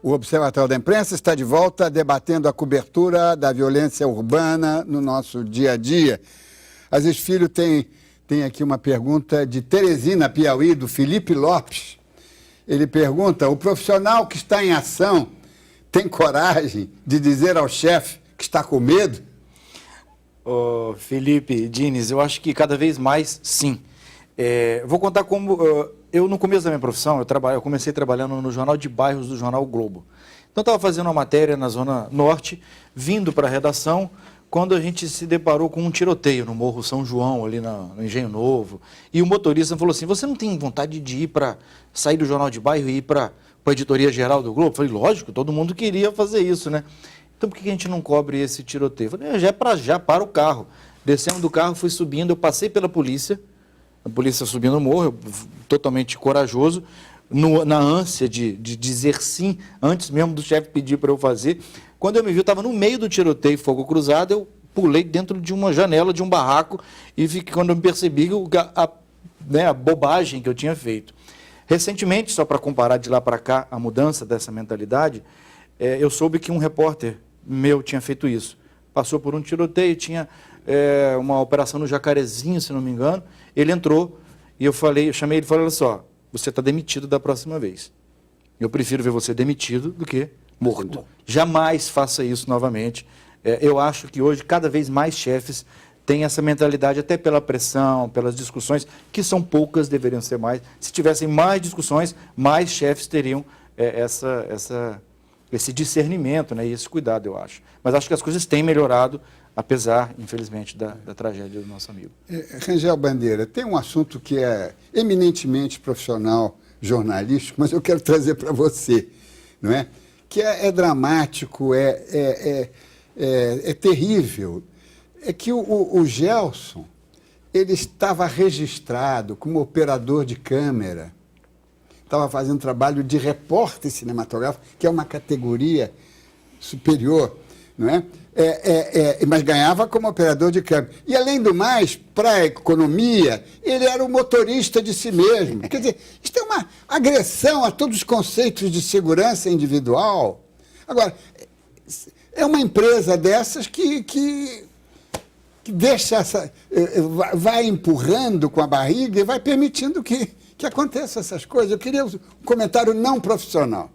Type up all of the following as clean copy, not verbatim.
O Observatório da Imprensa está de volta debatendo a cobertura da violência urbana no nosso dia a dia. Aziz Filho tem aqui uma pergunta de Teresina, Piauí, do Felipe Lopes. Ele pergunta: o profissional que está em ação tem coragem de dizer ao chefe que está com medo? Felipe Diniz, eu acho que cada vez mais sim. Vou contar como... eu, no começo da minha profissão, eu comecei trabalhando no Jornal de Bairros do Jornal o Globo. Então, estava fazendo uma matéria na Zona Norte, vindo para a redação, quando a gente se deparou com um tiroteio no Morro São João, ali no Engenho Novo. E o motorista falou assim: você não tem vontade de sair do Jornal de Bairro e ir para a editoria geral do Globo? Eu falei: lógico, todo mundo queria fazer isso, né? Então, por que a gente não cobre esse tiroteio? Eu falei: já para o carro. Descendo do carro, fui subindo, eu passei pela polícia, a polícia subindo o morro, eu, totalmente corajoso, na ânsia de dizer sim, antes mesmo do chefe pedir para eu fazer. Quando eu me vi, eu estava no meio do tiroteio, fogo cruzado, eu pulei dentro de uma janela de um barraco e quando eu me percebi a bobagem que eu tinha feito. Recentemente, só para comparar de lá para cá a mudança dessa mentalidade, eu soube que um repórter meu tinha feito isso. Passou por um tiroteio, tinha uma operação no Jacarezinho, se não me engano. Ele entrou e eu chamei ele e falei: olha só, você está demitido da próxima vez. Eu prefiro ver você demitido do que morto. Jamais faça isso novamente. Eu acho que hoje cada vez mais chefes têm essa mentalidade, até pela pressão, pelas discussões, que são poucas, deveriam ser mais. Se tivessem mais discussões, mais chefes teriam esse discernimento, né, e esse cuidado, eu acho. Mas acho que as coisas têm melhorado, apesar, infelizmente, da tragédia do nosso amigo. Rangel Bandeira, tem um assunto que é eminentemente profissional, jornalístico, mas eu quero trazer para você, não é? Que é dramático, é terrível. É que o Gelson, ele estava registrado como operador de câmera, estava fazendo trabalho de repórter cinematográfico, que é uma categoria superior, não é? Mas ganhava como operador de câmera. E, além do mais, para a economia, ele era o motorista de si mesmo. Quer dizer, isso é uma agressão a todos os conceitos de segurança individual. Agora, é uma empresa dessas que deixa vai empurrando com a barriga e vai permitindo que aconteçam essas coisas. Eu queria um comentário não profissional,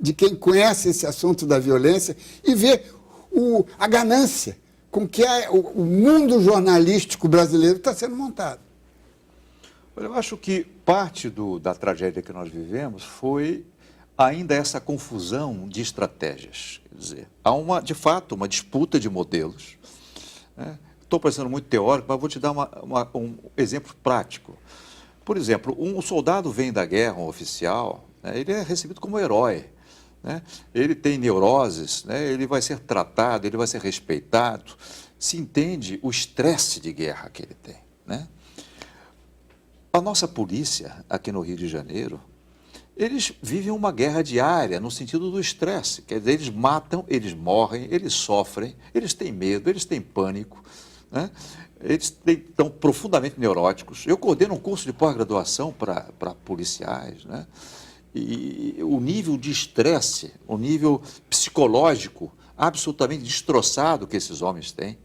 de quem conhece esse assunto da violência e vê a ganância com que o mundo jornalístico brasileiro está sendo montado. Eu acho que parte da tragédia que nós vivemos foi ainda essa confusão de estratégias. Quer dizer, há, de fato, uma disputa de modelos. Estou parecendo muito teórico, mas vou te dar um exemplo prático. Por exemplo, um soldado vem da guerra, um oficial, ele é recebido como herói. Ele tem neuroses, ele vai ser tratado, ele vai ser respeitado. Se entende o estresse de guerra que ele tem. A nossa polícia, aqui no Rio de Janeiro, eles vivem uma guerra diária no sentido do estresse. Quer dizer, eles matam, eles morrem, eles sofrem, eles têm medo, eles têm pânico. Eles estão profundamente neuróticos. Eu coordeno um curso de pós-graduação para policiais, e o nível de estresse, o nível psicológico absolutamente destroçado que esses homens têm,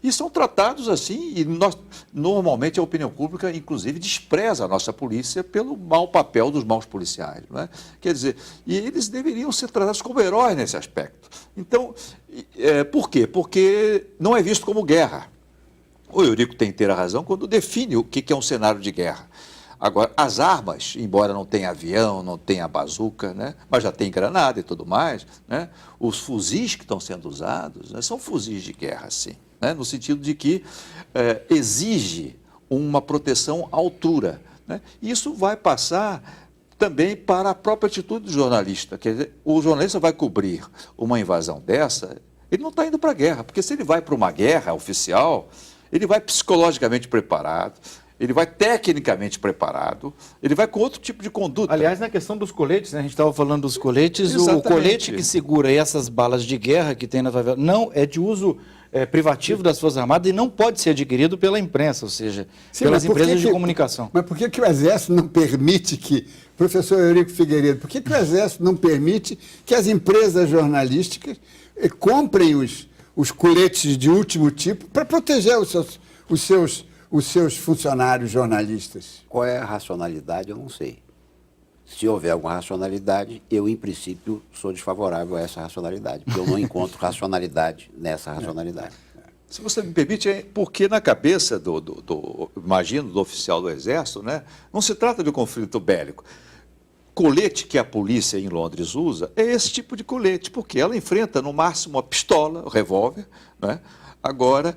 e são tratados assim, e normalmente a opinião pública, inclusive, despreza a nossa polícia pelo mau papel dos maus policiais. Quer dizer, e eles deveriam ser tratados como heróis nesse aspecto. Então, por quê? Porque não é visto como guerra. O Eurico tem inteira razão quando define o que é um cenário de guerra. Agora, as armas, embora não tenha avião, não tenha bazuca, mas já tem granada e tudo mais, os fuzis que estão sendo usados são fuzis de guerra, sim, no sentido de que exige uma proteção à altura. Isso vai passar também para a própria atitude do jornalista. Quer dizer, o jornalista vai cobrir uma invasão dessa, ele não está indo para a guerra, porque se ele vai para uma guerra oficial, ele vai psicologicamente preparado, ele vai tecnicamente preparado, ele vai com outro tipo de conduta. Aliás, na questão dos coletes, a gente estava falando dos coletes, Exatamente. O colete que segura essas balas de guerra que tem na favela não é de uso privativo das Forças Armadas e não pode ser adquirido pela imprensa, ou seja, pelas empresas de comunicação. Mas por que o Exército não permite que, professor Eurico Figueiredo, por que o Exército não permite que as empresas jornalísticas comprem os coletes de último tipo para proteger os seus funcionários jornalistas? Qual é a racionalidade, eu não sei. Se houver alguma racionalidade, eu, em princípio, sou desfavorável a essa racionalidade, porque eu não encontro racionalidade nessa racionalidade. Se você me permite, é porque na cabeça imagino, do oficial do Exército, né, não se trata de um conflito bélico. Colete que a polícia em Londres usa é esse tipo de colete, porque ela enfrenta no máximo a pistola, o revólver, né? Agora,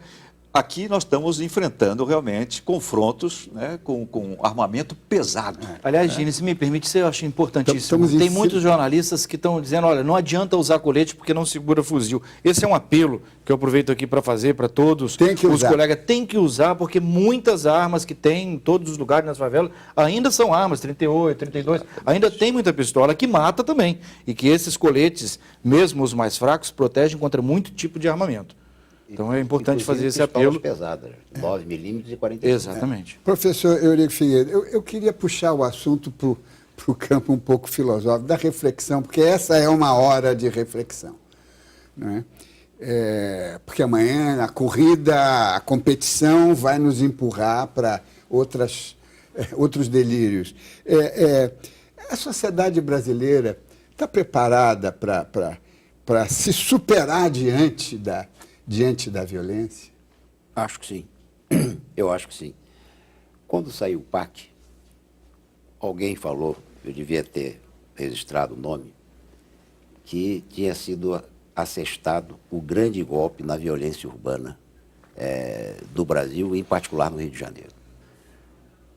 aqui nós estamos enfrentando realmente confrontos, né, com armamento pesado. Aliás, Gini, se me permite, isso eu acho importantíssimo. Tem muitos jornalistas que estão dizendo, olha, não adianta usar colete porque não segura fuzil. Esse é um apelo que eu aproveito aqui para fazer para todos os colegas. Tem que usar, porque muitas armas que tem em todos os lugares nas favelas ainda são armas, 38, 32, ainda tem muita pistola que mata também. E que esses coletes, mesmo os mais fracos, protegem contra muito tipo de armamento. Então é importante fazer esse apelo. Pesadas, 9 milímetros e 45. Exatamente. Professor Eurico Figueiredo, eu queria puxar o assunto para o campo um pouco filosófico, da reflexão, porque essa é uma hora de reflexão. Não é? Porque amanhã a corrida, a competição vai nos empurrar para outros delírios. A sociedade brasileira está preparada para se superar diante da violência? Acho que sim. Eu acho que sim. Quando saiu o PAC, alguém falou, eu devia ter registrado o nome, que tinha sido assestado o grande golpe na violência urbana do Brasil, em particular no Rio de Janeiro.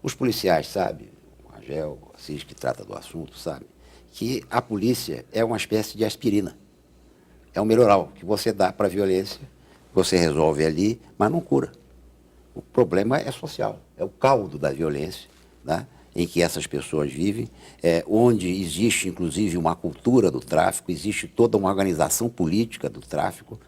Os policiais sabem, o Rangel, o Assis, que trata do assunto, sabe, que a polícia é uma espécie de aspirina. É um melhoral que você dá para a violência, você resolve ali, mas não cura. O problema é social, é o caldo da violência, né, em que essas pessoas vivem, onde existe, inclusive, uma cultura do tráfico, existe toda uma organização política do tráfico.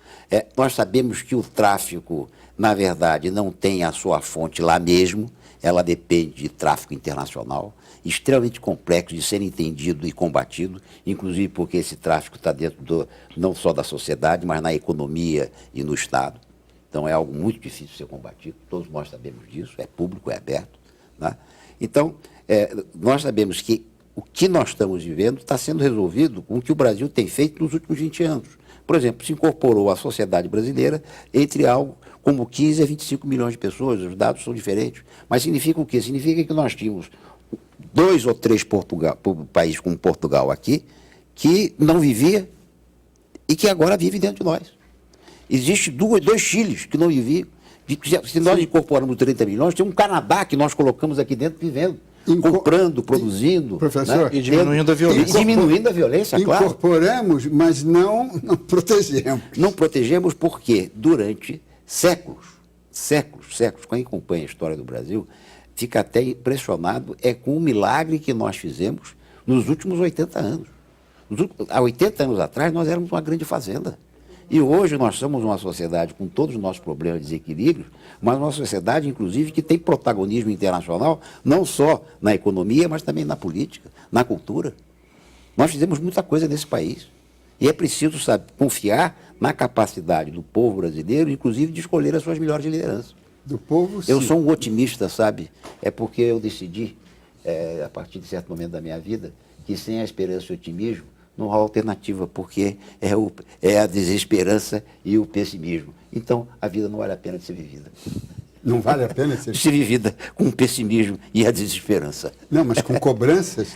Nós sabemos que o tráfico, na verdade, não tem a sua fonte lá mesmo, ela depende de tráfico internacional, extremamente complexo de ser entendido e combatido, inclusive porque esse tráfico está dentro não só da sociedade, mas na economia e no Estado. Então é algo muito difícil de ser combatido, todos nós sabemos disso, é público, é aberto, né? Então, nós sabemos que o que nós estamos vivendo está sendo resolvido com o que o Brasil tem feito nos últimos 20 anos. Por exemplo, se incorporou à sociedade brasileira entre algo como 15 a 25 milhões de pessoas, os dados são diferentes, mas significa o quê? Significa que nós tínhamos 2 ou 3 países como Portugal aqui, que não vivia e que agora vive dentro de nós. Existem 2 Chiles que não viviam. Se nós incorporamos 30 milhões, tem um Canadá que nós colocamos aqui dentro vivendo, comprando, produzindo. Professor, né? E diminuindo a violência. E diminuindo a violência, claro. Incorporamos, mas não protegemos. Não protegemos porque durante séculos, quem acompanha a história do Brasil, fica até impressionado com o milagre que nós fizemos nos últimos 80 anos. Há 80 anos atrás, nós éramos uma grande fazenda. E hoje nós somos uma sociedade com todos os nossos problemas e desequilíbrios, mas uma sociedade, inclusive, que tem protagonismo internacional, não só na economia, mas também na política, na cultura. Nós fizemos muita coisa nesse país. E é preciso, sabe, confiar na capacidade do povo brasileiro, inclusive, de escolher as suas melhores lideranças. Do povo, sim. Eu sou um otimista, sabe? É porque eu decidi, a partir de certo momento da minha vida, que sem a esperança e o otimismo, não há alternativa, porque é a desesperança e o pessimismo. Então, a vida não vale a pena de ser vivida. Não vale a pena ser vivida com o pessimismo e a desesperança. Não, mas com cobranças?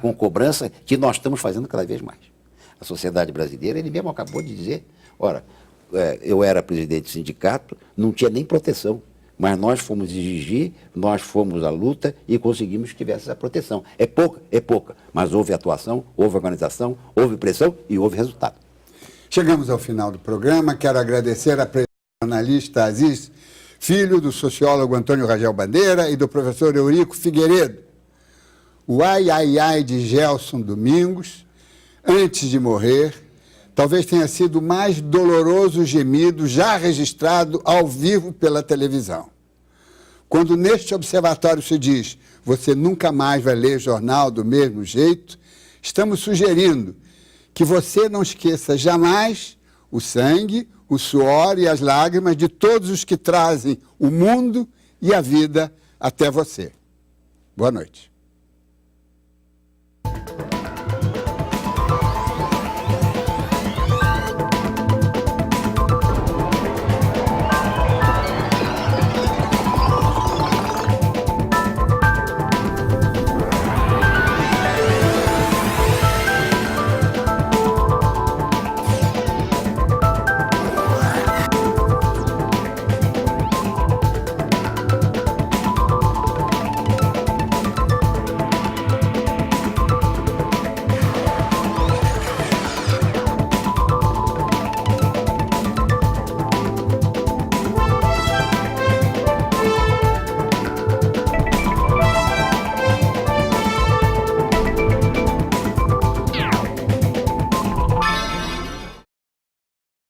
Com cobrança que nós estamos fazendo cada vez mais. A sociedade brasileira, ele mesmo acabou de dizer, ora, eu era presidente do sindicato, não tinha nem proteção. Mas nós fomos exigir, nós fomos à luta e conseguimos que tivesse essa proteção. É pouca, mas houve atuação, houve organização, houve pressão e houve resultado. Chegamos ao final do programa, quero agradecer a presença do jornalista Assis Filho, do sociólogo Antônio Rangel Bandeira e do professor Eurico Figueiredo. O ai, ai, ai de Gelson Domingos, antes de morrer, talvez tenha sido o mais doloroso gemido já registrado ao vivo pela televisão. Quando neste observatório se diz, você nunca mais vai ler jornal do mesmo jeito, estamos sugerindo que você não esqueça jamais o sangue, o suor e as lágrimas de todos os que trazem o mundo e a vida até você. Boa noite.